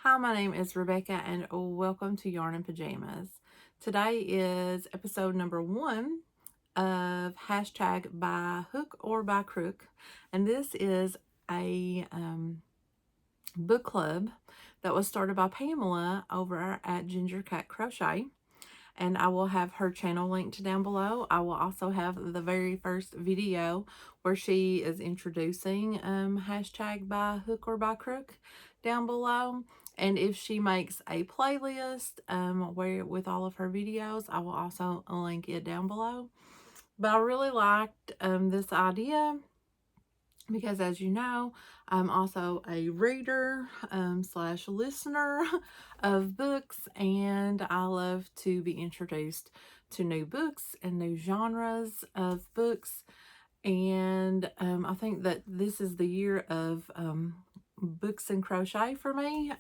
Hi, my name is Rebecca, and welcome to Yarn and Pajamas. Today is episode number 1 of hashtag by hook or by crook, and this is a book club that was started by Pamela over at Ginger Cat Crochet, and I will have her channel linked down below. I will also have the very first video where she is introducing hashtag by hook or by crook down below. And if she makes a playlist where with all of her videos, I will also link it down below. But I really liked this idea because, as you know, I'm also a reader slash listener of books, and I love to be introduced to new books and new genres of books. And I think that this is the year of books and crochet for me.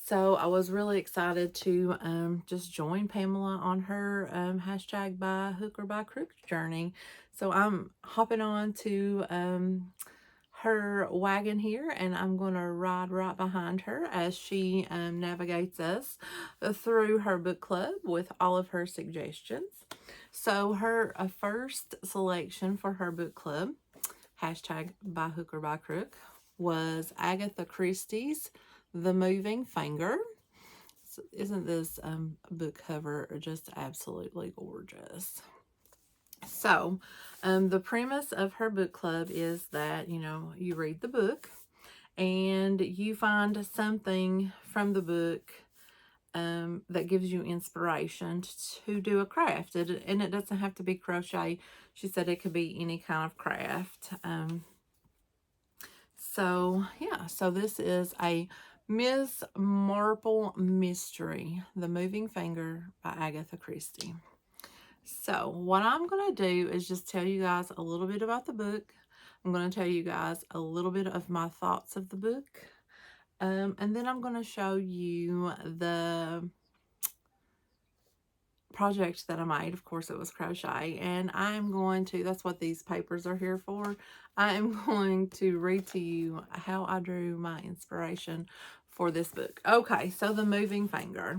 So I was really excited to just join Pamela on her hashtag by hook or by crook journey. So I'm hopping on to her wagon here, and I'm going to ride right behind her as she navigates us through her book club with all of her suggestions. So her first selection for her book club, hashtag by hook or by crook, was Agatha Christie's The Moving Finger. So isn't this book cover just absolutely gorgeous? So, the premise of her book club is that, you read the book and you find something from the book that gives you inspiration to do a craft. And it doesn't have to be crochet. She said it could be any kind of craft. So this is a Miss Marple Mystery, The Moving Finger by Agatha Christie. So what I'm going to do is just tell you guys a little bit about the book. I'm going to tell you guys a little bit of my thoughts of the book. And then I'm going to show you the project that I made. Of course, it was crochet. And I'm going to, that's what these papers are here for. I am going to read to you how I drew my inspiration for this book. Okay, so The Moving Finger.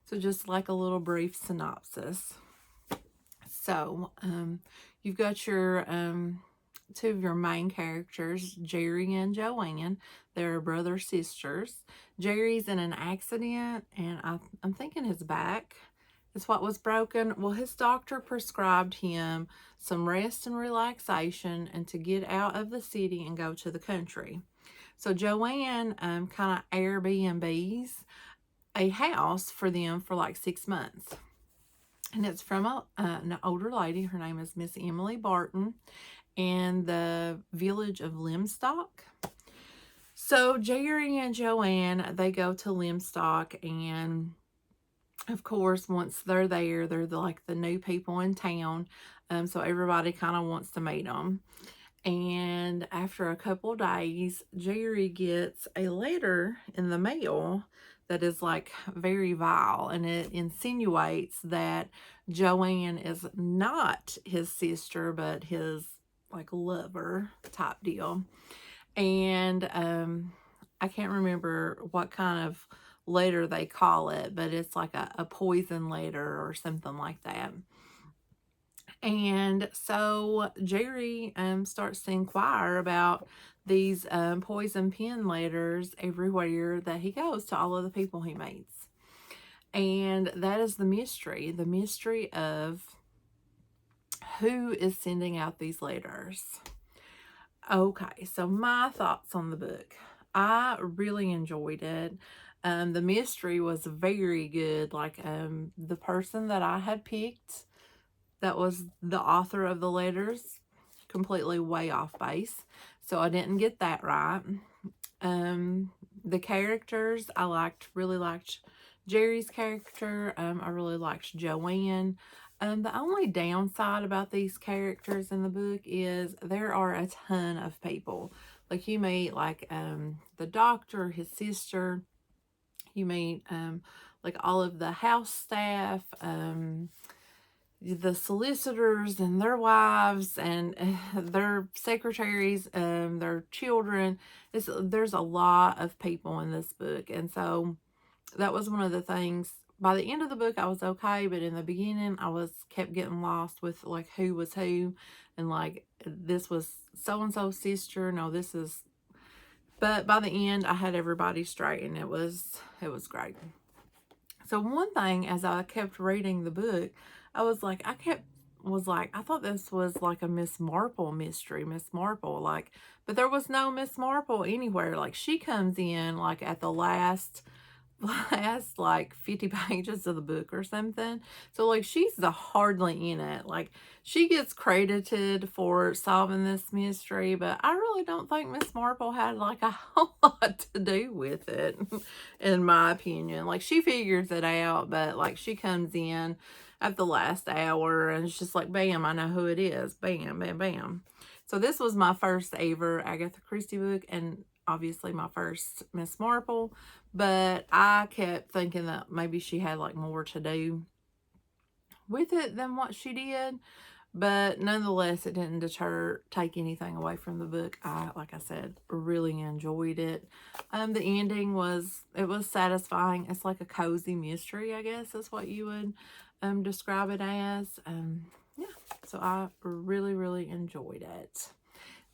So just like a little brief synopsis. So, you've got your two of your main characters, Jerry and Joanne. They're brother sisters. Jerry's in an accident, and I'm thinking his back is what was broken. Well, his doctor prescribed him some rest and relaxation and to get out of the city and go to the country. So Joanne kind of Airbnbs a house for them for like 6 months. And it's from an older lady. Her name is Miss Emily Barton, in the village of Limstock. So Jerry and Joanne, they go to Limstock, and of course, once they're there, they're like the new people in town. So everybody kind of wants to meet them. And after a couple days, Jerry gets a letter in the mail that is like very vile, and it insinuates that Joanne is not his sister, but his like lover type deal. And I can't remember what kind of letter they call it, but it's like a poison letter or something like that. And so Jerry starts to inquire about these poison pen letters everywhere that he goes, to all of the people he meets. And that is the mystery of who is sending out these letters. Okay, so my thoughts on the book. I really enjoyed it. The mystery was very good. Like the person that I had picked, that was the author of the letters, completely way off base. So I didn't get that right. The characters, really liked Jerry's character. I really liked Joanne. The only downside about these characters in the book is there are a ton of people. Like you meet like the doctor, his sister. You meet like all of the house staff. the solicitors and their wives and their secretaries and their children. There's a lot of people in this book. And so that was one of the things. By the end of the book, I was okay, but in the beginning, kept getting lost with like who was who, and like this was so and so's sister. No, this is. But by the end, I had everybody straight, and it was great. So one thing, as I kept reading the book, I was like, I thought this was like a Miss Marple mystery, Miss Marple, like, but there was no Miss Marple anywhere. Like, she comes in like at the last like 50 pages of the book or something. So like she's hardly in it. Like, she gets credited for solving this mystery, but I really don't think Miss Marple had like a whole lot to do with it, in my opinion. Like, she figures it out, but like she comes in at the last hour and it's just like, bam, I know who it is. Bam, bam, bam. So this was my first ever Agatha Christie book, and obviously my first Miss Marple, but I kept thinking that maybe she had like more to do with it than what she did. But nonetheless, it didn't take anything away from the book. Like I said, really enjoyed it. The ending was satisfying. It's like a cozy mystery, I guess is what you would describe it as. Yeah, so I really, really enjoyed it.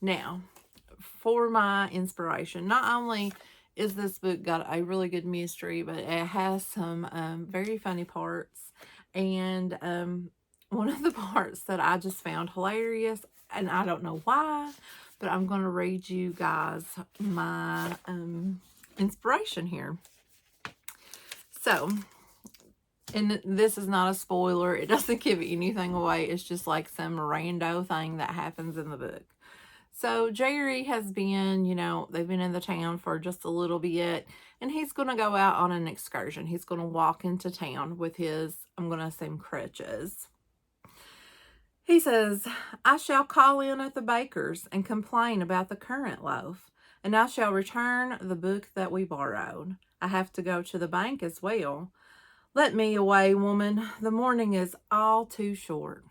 Now, for my inspiration, not only is this book got a really good mystery, but it has some very funny parts. And one of the parts that I just found hilarious, and I don't know why, but I'm going to read you guys my inspiration here. So, and this is not a spoiler. It doesn't give anything away. It's just like some rando thing that happens in the book. So Jerry has been, they've been in the town for just a little bit, and he's going to go out on an excursion. He's going to walk into town with his, I'm going to assume, crutches. He says, I shall call in at the baker's and complain about the currant loaf, and I shall return the book that we borrowed. I have to go to the bank as well. Let me away, woman. The morning is all too short.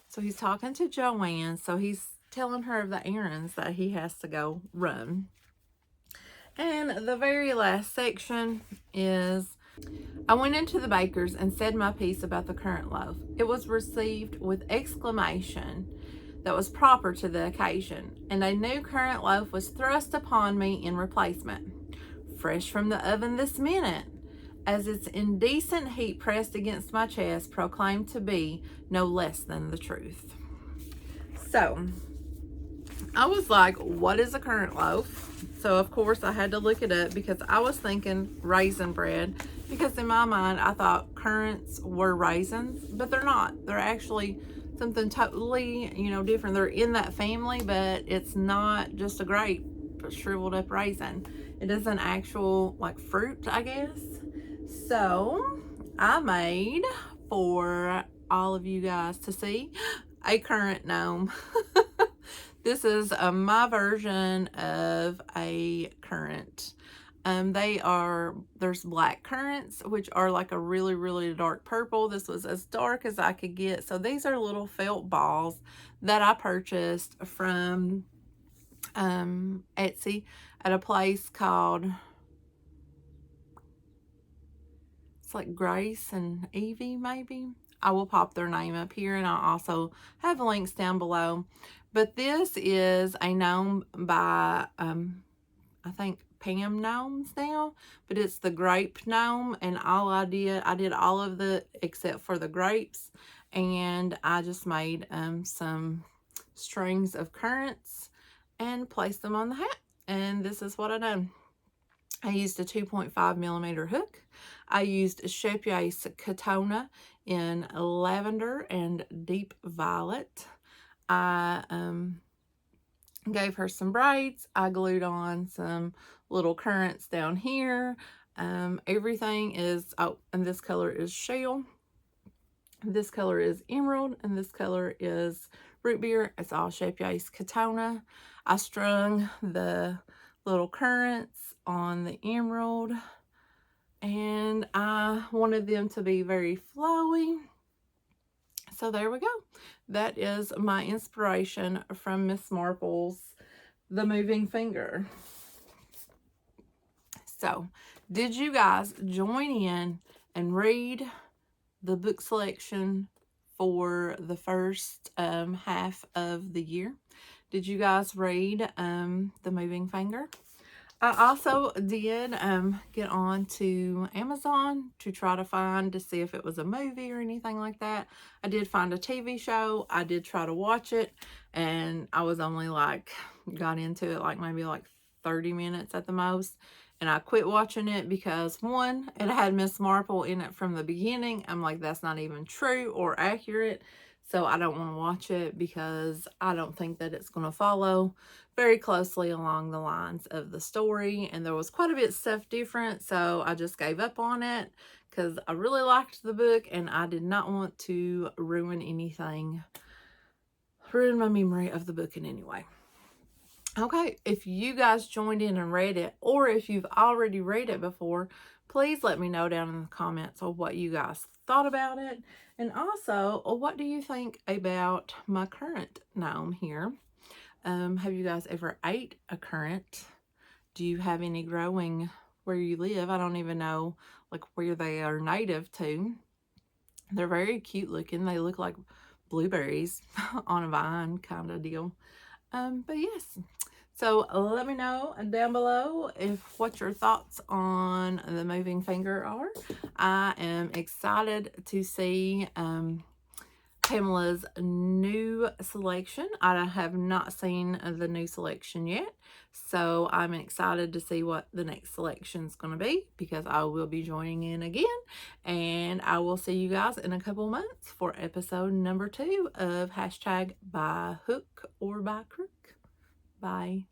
So he's talking to Joanne, so he's telling her of the errands that he has to go run. And the very last section is, I went into the baker's and said my piece about the currant loaf. It was received with exclamation that was proper to the occasion, and a new currant loaf was thrust upon me in replacement, fresh from the oven this minute, as its indecent heat pressed against my chest proclaimed to be no less than the truth. So I was like, what is a currant loaf? So of course I had to look it up, because I was thinking raisin bread, because in my mind I thought currants were raisins, but they're not. They're actually something totally, different. They're in that family, but it's not just a grape, shriveled up raisin. It is an actual like fruit, I guess. So I made, for all of you guys to see, a currant gnome. This is my version of a currant. There's black currants, which are like a really, really dark purple. This was as dark as I could get. So these are little felt balls that I purchased from Etsy at a place called, it's like Grace and Evie, maybe. I will pop their name up here, and I'll also have links down below. But this is a gnome by, I think, Pam Gnomes now, but it's the grape gnome, and I did all of the, except for the grapes, and I just made some strings of currants and placed them on the hat, and this is what I done. I used a 2.5 millimeter hook. I used Shapier's Katona in lavender and deep violet. I gave her some braids. I glued on some little currants down here. Everything is, and this color is shell. This color is emerald, and this color is root beer. It's all Shapier's Katona. I strung the little currants on the emerald, and I wanted them to be very flowy. So there we go. That is my inspiration from Miss Marple's The Moving Finger. So, did you guys join in and read the book selection for the first half of the year? Did you guys read The Moving Finger? I also did get on to Amazon to try to see if it was a movie or anything like that. I did find a TV show. I did try to watch it, and I was only got into it maybe 30 minutes at the most. And I quit watching it because, one, it had Miss Marple in it from the beginning. I'm like, that's not even true or accurate. So I don't want to watch it because I don't think that it's going to follow very closely along the lines of the story. And there was quite a bit of stuff different. So I just gave up on it because I really liked the book and I did not want to ruin my memory of the book in any way. Okay, if you guys joined in and read it, or if you've already read it before, please let me know down in the comments of what you guys thought about it. And also, what do you think about my currant gnome here? Have you guys ever ate a currant? Do you have any growing where you live? I don't even know where they are native to. They're very cute looking. They look like blueberries on a vine kind of deal. But yes, so let me know down below what your thoughts on The Moving Finger are. I am excited to see Pamela's new selection. I have not seen the new selection yet, so I'm excited to see what the next selection is going to be because I will be joining in again, and I will see you guys in a couple months for episode number 2 of hashtag by hook or by crook. Bye.